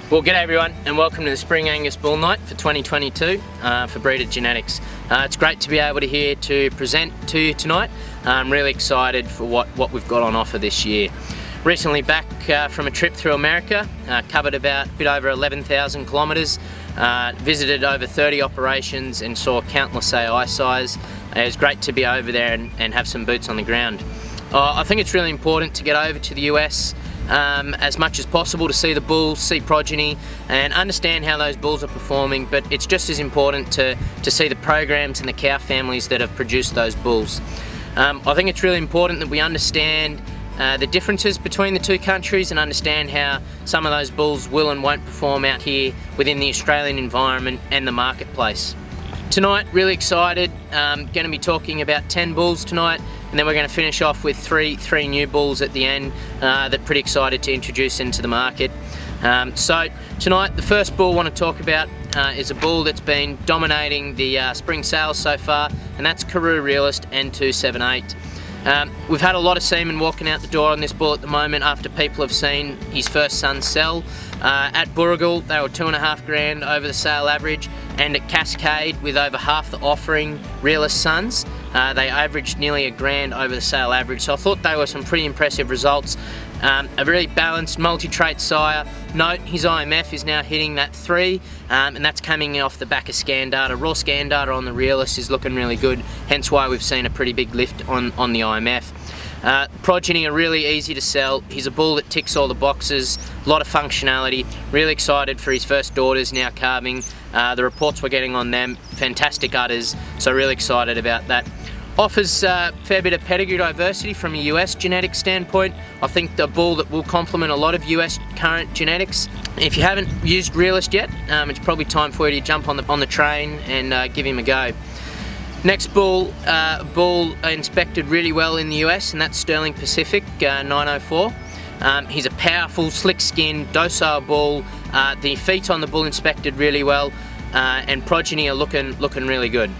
Well, g'day everyone and welcome to the Spring Angus Bull Night for 2022 for Breeder Genetics. It's great to be able to here to present to you tonight. I'm really excited for what we've got on offer this year. Recently back from a trip through America, covered about a bit over 11,000 kilometres, visited over 30 operations and saw countless AI size. It was great to be over there and have some boots on the ground. I think it's really important to get over to the US as much as possible to see the bulls, see progeny and understand how those bulls are performing, but it's just as important to see the programs and the cow families that have produced those bulls. I think it's really important that we understand the differences between the two countries and understand how some of those bulls will and won't perform out here within the Australian environment and the marketplace. Tonight, really excited, going to be talking about 10 bulls tonight, and then we're going to finish off with three new bulls at the end that pretty excited to introduce into the market. So tonight, the first bull I want to talk about is a bull that's been dominating the spring sales so far, and that's Karoo Realist N278. We've had a lot of semen walking out the door on this bull at the moment after people have seen his first son sell. At Burrigal, they were $2.5 grand over the sale average, and at Cascade, with over half the offering Realist sons, they averaged nearly $1 grand over the sale average. So I thought they were some pretty impressive results. A really balanced multi-trait sire. Note his IMF is now hitting that 3, and that's coming off the back of scan data. Raw scan data on the Realist is looking really good, hence why we've seen a pretty big lift on the IMF. Progeny are really easy to sell. He's a bull that ticks all the boxes, a lot of functionality. Really excited for his first daughters now calving. The reports we're getting on them, fantastic udders, so really excited about that. Offers a fair bit of pedigree diversity from a US genetic standpoint. I think the bull that will complement a lot of US current genetics. If you haven't used Realist yet, it's probably time for you to jump on the train and give him a go. Next bull, inspected really well in the US, and that's Sterling Pacific 904. He's a powerful, slick-skinned, docile bull. The feet on the bull inspected really well, and progeny are looking really good.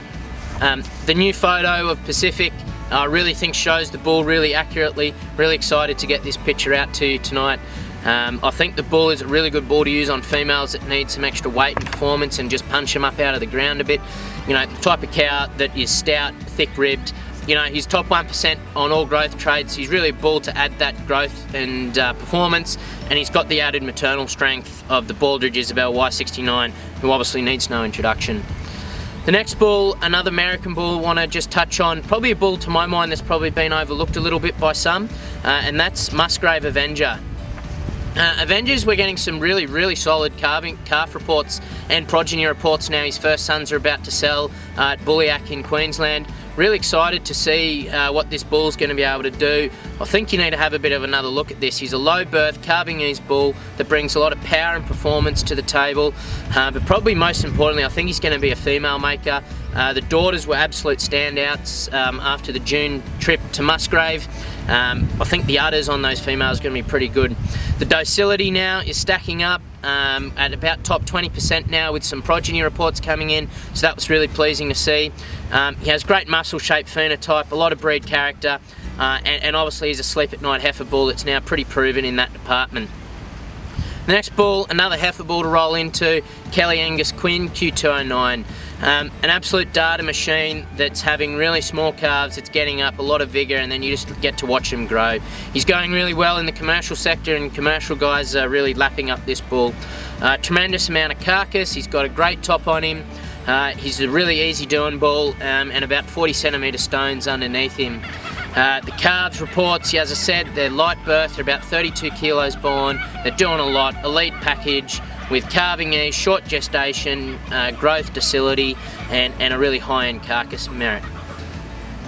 The new photo of Pacific I really think shows the bull really accurately. Really excited to get this picture out to you tonight. I think the bull is a really good bull to use on females that need some extra weight and performance and just punch them up out of the ground a bit. You know, the type of cow that is stout, thick-ribbed. You know, he's top 1% on all growth traits. He's really a bull to add that growth and performance, and he's got the added maternal strength of the Baldridge Isabel Y69, who obviously needs no introduction. The next bull, another American bull I want to just touch on, probably a bull to my mind that's probably been overlooked a little bit by some, and that's Musgrave Avenger. Avengers, we're getting some really solid calf reports and progeny reports now. His first sons are about to sell at Bulliac in Queensland. Really excited to see what this bull's going to be able to do. I think you need to have a bit of another look at this. He's a low birth, calving ease bull that brings a lot of power and performance to the table, but probably most importantly, I think he's going to be a female maker. The daughters were absolute standouts after the June trip to Musgrave. I think the udders on those females are going to be pretty good. The docility now is stacking up at about top 20% now with some progeny reports coming in, so that was really pleasing to see. He has great muscle shape phenotype, a lot of breed character, and obviously he's a sleep at night heifer bull that's now pretty proven in that department. The next bull, another heifer bull to roll into, Kelly Angus Quinn Q209. An absolute data machine that's having really small calves, it's getting up a lot of vigour, and then you just get to watch him grow. He's going really well in the commercial sector, and commercial guys are really lapping up this bull. Tremendous amount of carcass, he's got a great top on him. He's a really easy doing bull, and about 40 centimetre stones underneath him. The calves reports, as I said, they're light birth, they're about 32 kilos born, they're doing a lot, elite package with calving ease, short gestation, growth docility, and a really high-end carcass merit.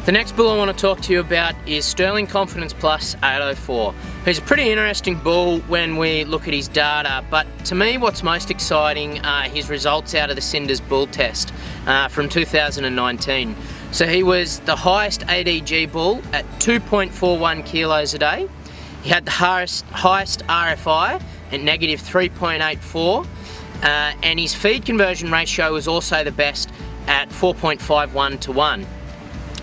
The next bull I want to talk to you about is Sterling Confidence Plus 804. He's a pretty interesting bull when we look at his data, but to me what's most exciting are his results out of the Cinders bull test from 2019. So he was the highest ADG bull at 2.41 kilos a day. He had the highest RFI at negative 3.84, and his feed conversion ratio was also the best at 4.51 to 1.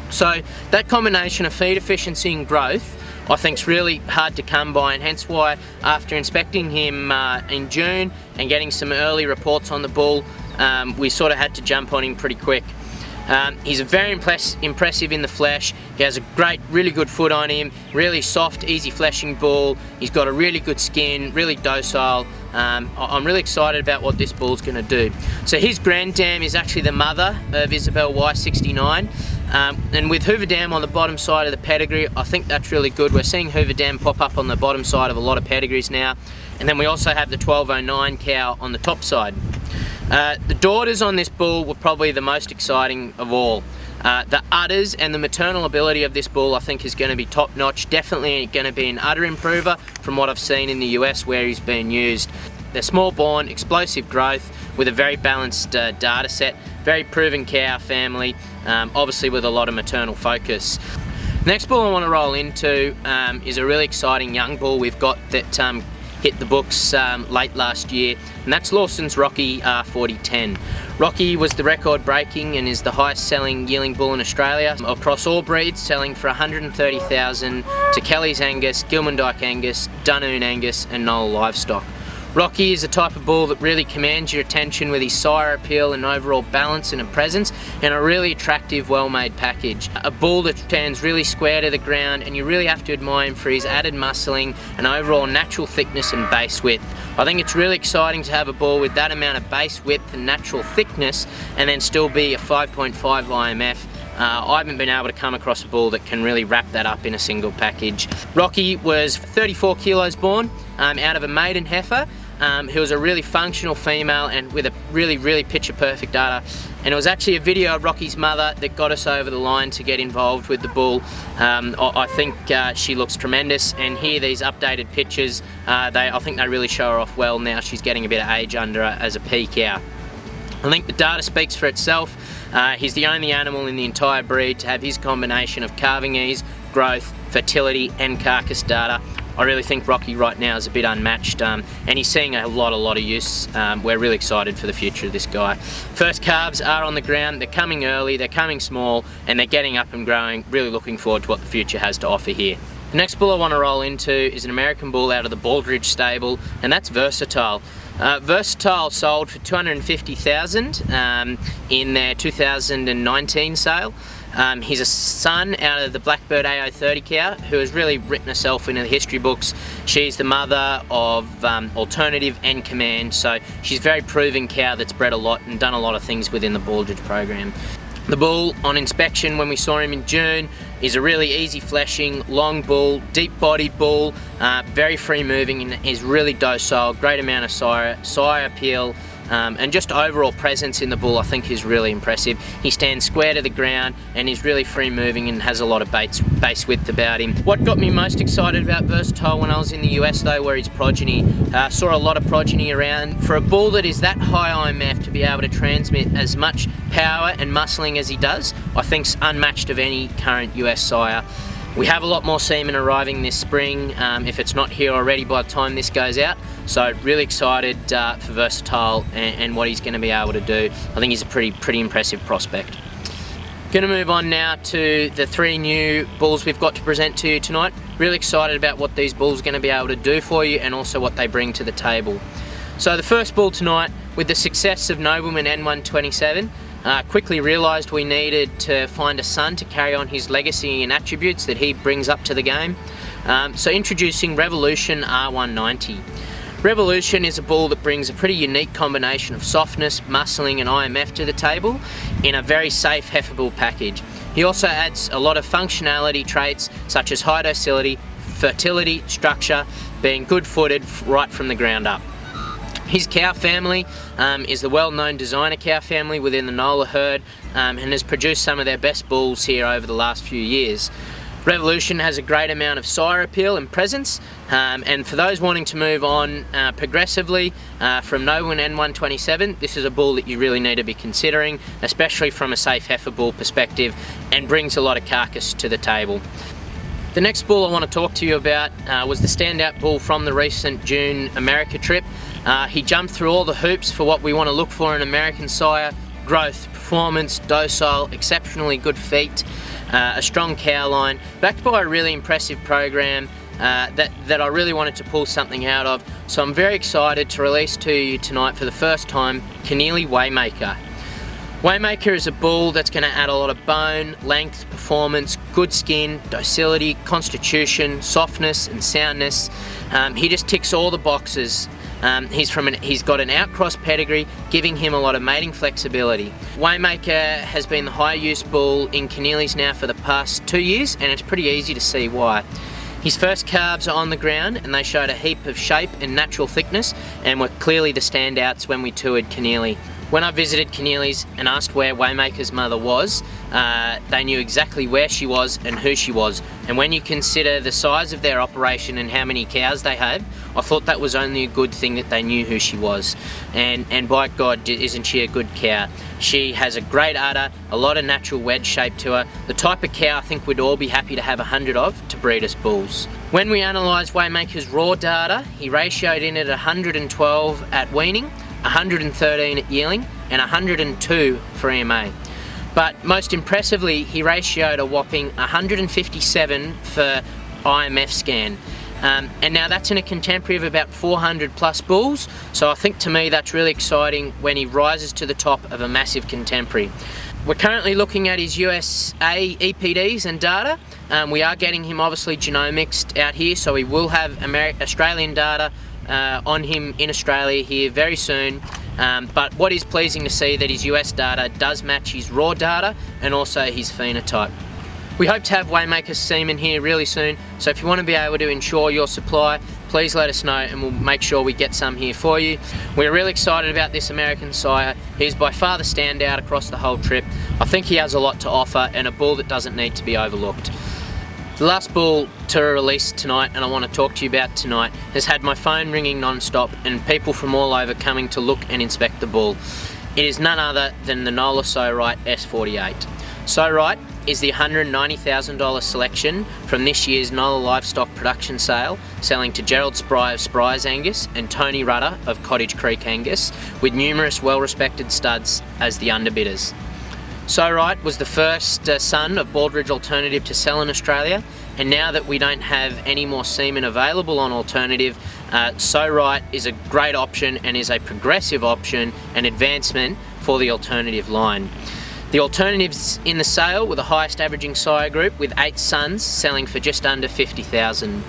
So that combination of feed efficiency and growth I think is really hard to come by, and hence why after inspecting him in June and getting some early reports on the bull, we sort of had to jump on him pretty quick. He's very impressive in the flesh. He has a really good foot on him, really soft, easy fleshing bull. He's got a really good skin, really docile. I'm really excited about what this bull's going to do. So his granddam is actually the mother of Isabel Y69. And with Hoover Dam on the bottom side of the pedigree, I think that's really good. We're seeing Hoover Dam pop up on the bottom side of a lot of pedigrees now. And then we also have the 1209 cow on the top side. The daughters on this bull were probably the most exciting of all. The udders and the maternal ability of this bull I think is going to be top notch. Definitely going to be an udder improver from what I've seen in the US where he's been used. They're small born, explosive growth with a very balanced data set, very proven cow family, obviously with a lot of maternal focus. Next bull I want to roll into is a really exciting young bull we've got that hit the books late last year, and that's Lawson's Rocky 4010. Rocky was the record breaking and is the highest selling yearling bull in Australia across all breeds, selling for $130,000 to Kelly's Angus, Gilmandyke Angus, Dunoon Angus and Knoll Livestock. Rocky is a type of bull that really commands your attention with his sire appeal and overall balance and a presence, and a really attractive, well-made package. A bull that stands really square to the ground, and you really have to admire him for his added muscling and overall natural thickness and base width. I think it's really exciting to have a bull with that amount of base width and natural thickness and then still be a 5.5 IMF. I haven't been able to come across a bull that can really wrap that up in a single package. Rocky was 34 kilos born out of a maiden heifer. Who was a really functional female and with a really picture perfect udder, and it was actually a video of Rocky's mother that got us over the line to get involved with the bull. I think she looks tremendous, and here these updated pictures, I think they really show her off well now. She's getting a bit of age under her as a pea cow. I think the data speaks for itself. He's the only animal in the entire breed to have his combination of calving ease, growth, fertility and carcass data. I really think Rocky right now is a bit unmatched, and he's seeing a lot of use. We're really excited for the future of this guy. First calves are on the ground, they're coming early, they're coming small, and they're getting up and growing. Really looking forward to what the future has to offer here. The next bull I want to roll into is an American bull out of the Baldridge stable, and that's Versatile. Versatile sold for $250,000 in their 2019 sale. He's a son out of the Blackbird AO30 cow who has really written herself into the history books. She's the mother of Alternative and Command, so she's a very proven cow that's bred a lot and done a lot of things within the Baldridge program. The bull on inspection when we saw him in June is a really easy fleshing, long bull, deep bodied bull, very free moving and is really docile, great amount of sire appeal, and just overall presence in the bull I think is really impressive. He stands square to the ground and is really free moving and has a lot of base width about him. What got me most excited about Versatile when I was in the US though were his progeny. Saw a lot of progeny around. For a bull that is that high IMF to be able to transmit as much power and muscling as he does, I think's unmatched of any current US sire. We have a lot more semen arriving this spring, if it's not here already by the time this goes out. So really excited for Versatile and what he's going to be able to do. I think he's a pretty impressive prospect. Going to move on now to the three new bulls we've got to present to you tonight. Really excited about what these bulls are going to be able to do for you and also what they bring to the table. So the first bull tonight, with the success of Nobleman N127, quickly realised we needed to find a son to carry on his legacy and attributes that he brings up to the game. So introducing Revolution R190. Revolution is a bull that brings a pretty unique combination of softness, muscling and IMF to the table in a very safe heifer bull package. He also adds a lot of functionality traits such as high docility, fertility, structure, being good footed right from the ground up. His cow family is the well-known designer cow family within the Nola herd and has produced some of their best bulls here over the last few years. Revolution has a great amount of sire appeal and presence, and for those wanting to move on progressively from Nobleman N127, this is a bull that you really need to be considering, especially from a safe heifer bull perspective, and brings a lot of carcass to the table. The next bull I want to talk to you about was the standout bull from the recent June America trip. He jumped through all the hoops for what we want to look for in American sire: growth, performance, docile, exceptionally good feet. a strong cow line, backed by a really impressive program that I really wanted to pull something out of. So I'm very excited to release to you tonight for the first time Keneally Waymaker. Waymaker is a bull that's going to add a lot of bone, length, performance, good skin, docility, constitution, softness and soundness. He just ticks all the boxes. He's got an outcross pedigree, giving him a lot of mating flexibility. Waymaker has been the high use bull in Keneally's now for the past 2 years, and it's pretty easy to see why. His first calves are on the ground and they showed a heap of shape and natural thickness and were clearly the standouts when we toured Keneally. When I visited Keneally's and asked where Waymaker's mother was, they knew exactly where she was and who she was. And when you consider the size of their operation and how many cows they have, I thought that was only a good thing that they knew who she was. And by God, isn't she a good cow? She has a great udder, a lot of natural wedge shape to her. The type of cow I think we'd all be happy to have 100 of to breed us bulls. When we analysed Waymaker's raw data, he ratioed in at 112 at weaning, 113 at yearling and 102 for EMA. But most impressively, he ratioed a whopping 157 for IMF scan. And now that's in a contemporary of about 400 plus bulls, so I think to me that's really exciting when he rises to the top of a massive contemporary. We're currently looking at his USA EPDs and data. We are getting him obviously genomics out here, so we will have Australian data on him in Australia here very soon. But what is pleasing to see that his US data does match his raw data and also his phenotype. We hope to have Waymaker's semen here really soon, so if you want to be able to ensure your supply, please let us know and we'll make sure we get some here for you. We're really excited about this American sire. He's by far the standout across the whole trip. I think he has a lot to offer and a bull that doesn't need to be overlooked. The last bull to release tonight, and I want to talk to you about tonight, has had my phone ringing non-stop and people from all over coming to look and inspect the bull. It is none other than the Nola So-Right S48. So-Right is the $190,000 selection from this year's Nola Livestock Production Sale, selling to Gerald Spry of Spry's Angus and Tony Rudder of Cottage Creek Angus, with numerous well-respected studs as the underbidders. So-Right was the first son of Baldridge Alternative to sell in Australia, and now that we don't have any more semen available on Alternative, So-Right is a great option and is a progressive option and advancement for the Alternative line. The Alternatives in the sale were the highest averaging sire group, with 8 sons selling for just under $50,000.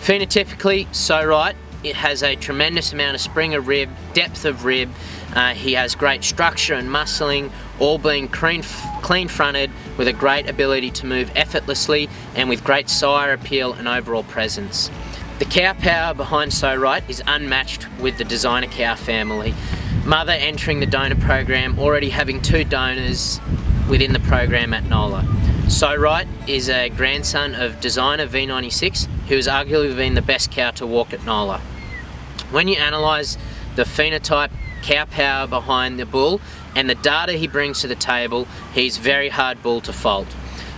Phenotypically, So-Right, it has a tremendous amount of spring of rib, depth of rib. He has great structure and muscling, all being clean fronted with a great ability to move effortlessly and with great sire appeal and overall presence. The cow power behind So-Right is unmatched with the designer cow family. Mother entering the donor program, already having 2 donors within the program at Nola. So-Right is a grandson of designer V96, who has arguably been the best cow to walk at Nola. When you analyse the phenotype, cow power behind the bull and the data he brings to the table, he's a very hard bull to fault.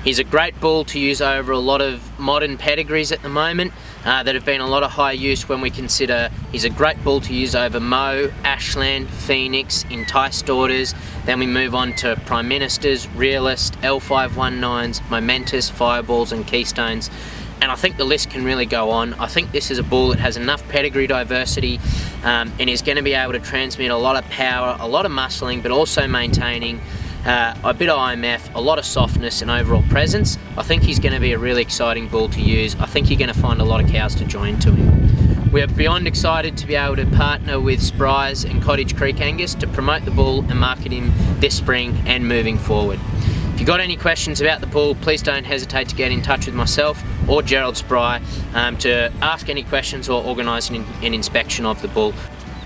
He's a great bull to use over a lot of modern pedigrees at the moment that have been a lot of high use when we consider he's a great bull to use over Mo, Ashland, Phoenix, Enticed Daughters. Then we move on to Prime Ministers, Realist, L519s, Momentous, Fireballs and Keystones. And I think the list can really go on. I think this is a bull that has enough pedigree diversity and is going to be able to transmit a lot of power, a lot of muscling, but also maintaining a bit of IMF, a lot of softness and overall presence. I think he's going to be a really exciting bull to use. I think you're going to find a lot of cows to join to him. We're beyond excited to be able to partner with Spry's and Cottage Creek Angus to promote the bull and market him this spring and moving forward. If you've got any questions about the bull, please don't hesitate to get in touch with myself or Gerald Spry to ask any questions or organise an inspection of the bull.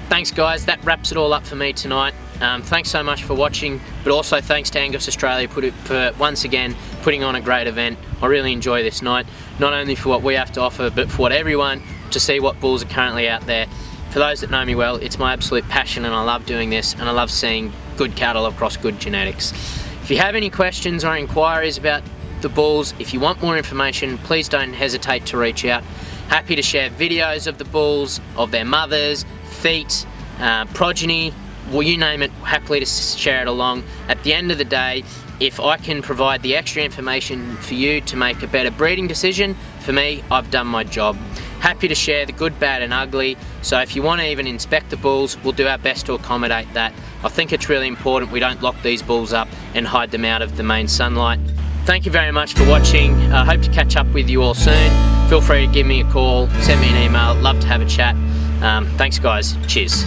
Thanks guys, that wraps it all up for me tonight. Thanks so much for watching, but also thanks to Angus Australia for once again putting on a great event. I really enjoy this night, not only for what we have to offer, but for what everyone to see what bulls are currently out there. For those that know me well, it's my absolute passion and I love doing this, and I love seeing good cattle across good genetics. If you have any questions or inquiries about the bulls, if you want more information, please don't hesitate to reach out. Happy to share videos of the bulls, of their mothers, feet, progeny, well, you name it, happily to share it along. At the end of the day, if I can provide the extra information for you to make a better breeding decision, for me, I've done my job. Happy to share the good, bad and ugly, so if you want to even inspect the bulls, we'll do our best to accommodate that. I think it's really important we don't lock these bulls up and hide them out of the main sunlight. Thank you very much for watching. I hope to catch up with you all soon. Feel free to give me a call, send me an email, love to have a chat. Thanks guys, cheers.